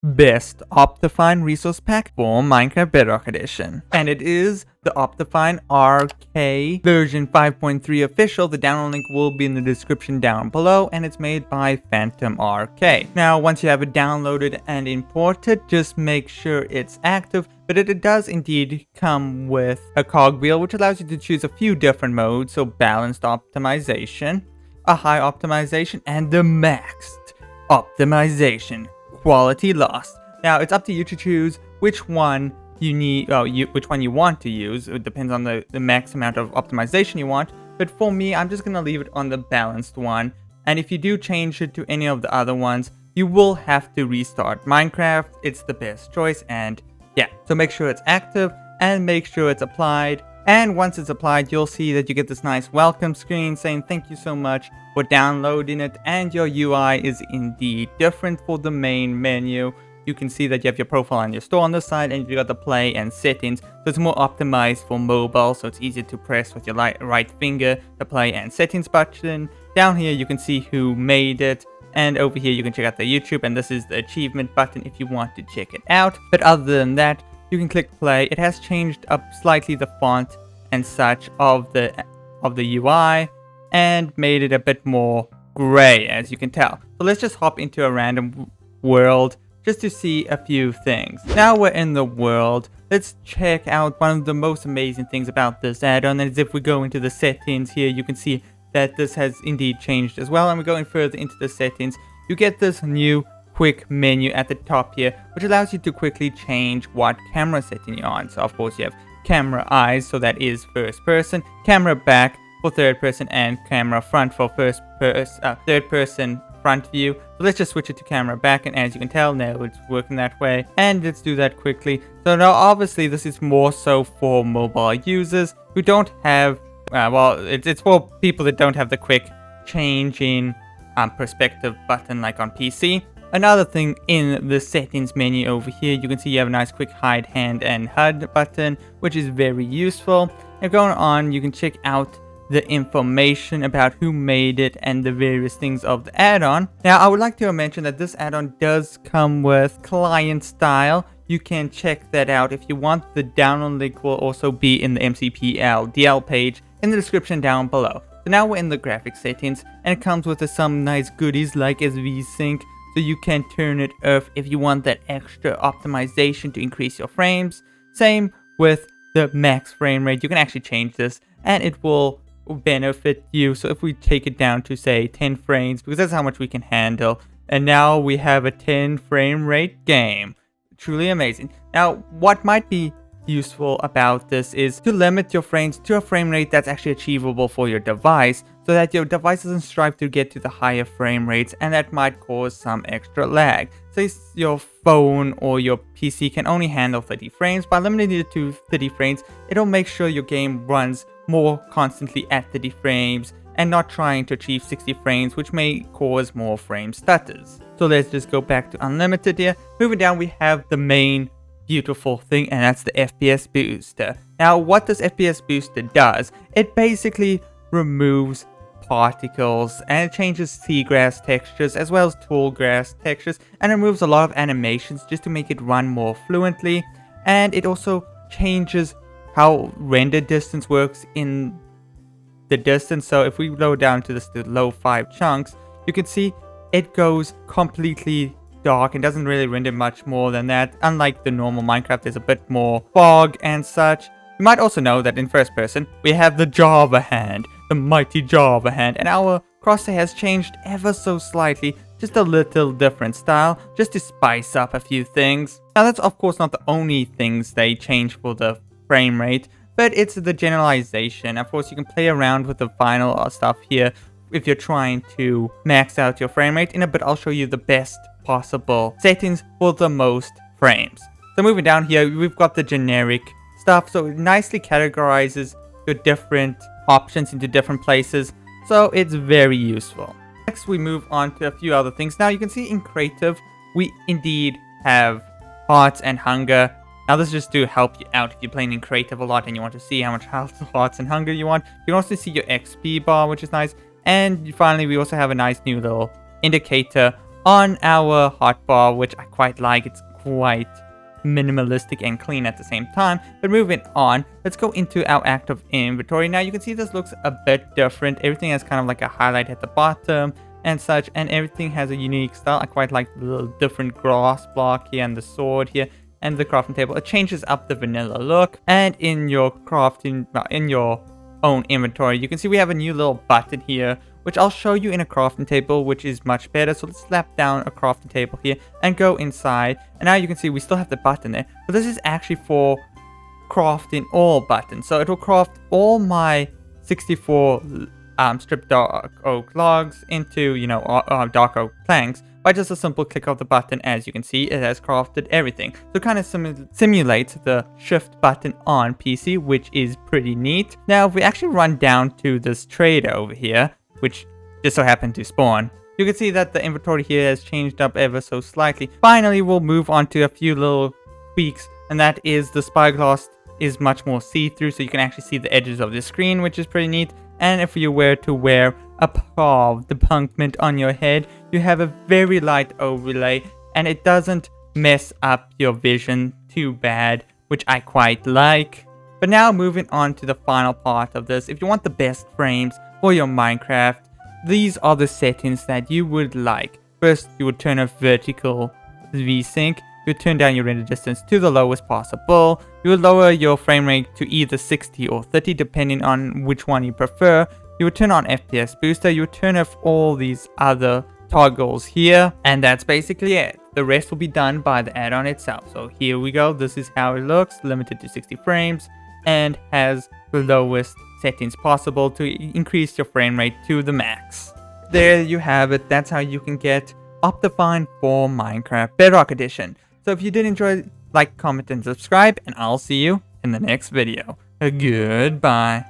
best Optifine resource pack for Minecraft Bedrock Edition. And it is the Optifine RK version 5.3 official. The download link will be in the description down below, and it's made by Phantom RK. Now, once you have it downloaded and imported, just make sure it's active, but it does indeed come with a cogwheel, which allows you to choose a few different modes, so balanced optimization, a high optimization, and the maxed optimization. Quality lost. Now it's up to you to choose which one you need, which one you want to use. It depends on the max amount of optimization you want. But for me, I'm just gonna leave it on the balanced one. And if you do change it to any of the other ones, you will have to restart Minecraft. It's the best choice, and yeah. So make sure it's active and make sure it's applied. And once it's applied, you'll see that you get this nice welcome screen saying thank you so much for downloading it, and your UI is indeed different for the main menu. You can see that you have your profile and your store on the side, and you got the play and settings, so it's more optimized for mobile, so it's easier to press with your right finger the play and settings button. Down here you can see who made it, and over here you can check out the YouTube, and this is the achievement button if you want to check it out. But other than that, you can click play. It has changed up slightly the font and such of the UI and made it a bit more gray, as you can tell. So let's just hop into a random world just to see a few things. Now we're in the world. Let's check out one of the most amazing things about this add-on, and if we go into the settings here, you can see that this has indeed changed as well. And we're going further into the settings. You get this new quick menu at the top here, which allows you to quickly change what camera setting you're on. So of course you have camera eyes, so that is first person, camera back for third person, and camera front for third person front view. So let's just switch it to camera back, and as you can tell now it's working that way, and let's do that quickly. So now obviously this is more so for mobile users who don't have it's for people that don't have the quick changing perspective button like on PC. Another thing in the settings menu over here, you can see you have a nice quick hide hand and HUD button, which is very useful. And going on, you can check out the information about who made it and the various things of the add-on. Now, I would like to mention that this add-on does come with client style. You can check that out if you want. The download link will also be in the MCPE DL page in the description down below. So now we're in the graphics settings, and it comes with some nice goodies like SV Sync. So you can turn it off if you want that extra optimization to increase your frames. Same with the max frame rate. You can actually change this and it will benefit you. So if we take it down to say 10 frames, because that's how much we can handle. And now we have a 10 frame rate game. Truly amazing. Now, what might be useful about this is to limit your frames to a frame rate that's actually achievable for your device, so that your device doesn't strive to get to the higher frame rates, and that might cause some extra lag. So your phone or your PC can only handle 30 frames. By limiting it to 30 frames, it'll make sure your game runs more constantly at 30 frames and not trying to achieve 60 frames, which may cause more frame stutters. So let's just go back to unlimited here. Moving down, we have the main beautiful thing, and that's the FPS booster. Now, what this FPS booster does, it basically removes particles, and it changes seagrass textures as well as tall grass textures, and removes a lot of animations just to make it run more fluently. And it also changes how render distance works in the distance. So if we go down to the low 5 chunks, you can see it goes completely dark and doesn't really render much more than that. Unlike the normal Minecraft, there's a bit more fog and such. You might also know that in first person, we have the Java hand, the mighty Java hand, and our crosshair has changed ever so slightly, just a little different style, just to spice up a few things. Now that's of course not the only things they change for the frame rate, but it's the generalization. Of course, you can play around with the final stuff here if you're trying to max out your frame rate. In a bit, I'll show you the best possible settings for the most frames. So moving down here, we've got the generic stuff. So it nicely categorizes your different options into different places. So it's very useful. Next, we move on to a few other things. Now you can see in creative, we indeed have hearts and hunger. Now this is just to help you out if you're playing in creative a lot and you want to see how much health, hearts and hunger you want. You can also see your XP bar, which is nice. And finally, we also have a nice new little indicator on our hotbar, which I quite like. It's quite minimalistic and clean at the same time. But moving on, let's go into our active inventory. Now you can see this looks a bit different. Everything has kind of like a highlight at the bottom and such, and everything has a unique style. I quite like the little different grass block here and the sword here and the crafting table. It changes up the vanilla look. And in your crafting, in your own inventory, you can see we have a new little button here, which I'll show you in a crafting table, which is much better. So let's slap down a crafting table here and go inside. And now you can see we still have the button there. But this is actually for crafting all buttons. So it will craft all my 64 stripped dark oak logs into, you know, dark oak planks by just a simple click of the button. As you can see, it has crafted everything. So it kind of simulates the shift button on PC, which is pretty neat. Now, if we actually run down to this trader over here, which just so happened to spawn, you can see that the inventory here has changed up ever so slightly. Finally, we'll move on to a few little tweaks, and that is the spyglass is much more see-through, so you can actually see the edges of the screen, which is pretty neat. And if you were to wear a POV debunkment on your head, you have a very light overlay, and it doesn't mess up your vision too bad, which I quite like. But now moving on to the final part of this, if you want the best frames for your Minecraft, these are the settings that you would like. First, you would turn off vertical VSync. You would turn down your render distance to the lowest possible. You would lower your frame rate to either 60 or 30 depending on which one you prefer. You would turn on FPS booster. You would turn off all these other toggles here, and that's basically it. The rest will be done by the add-on itself. So here we go. This is how it looks, limited to 60 frames, and has the lowest settings possible to increase your frame rate to the max. There you have it. That's how you can get Optifine for Minecraft Bedrock Edition. So if you did enjoy, like, comment, and subscribe, and I'll see you in the next video. Goodbye.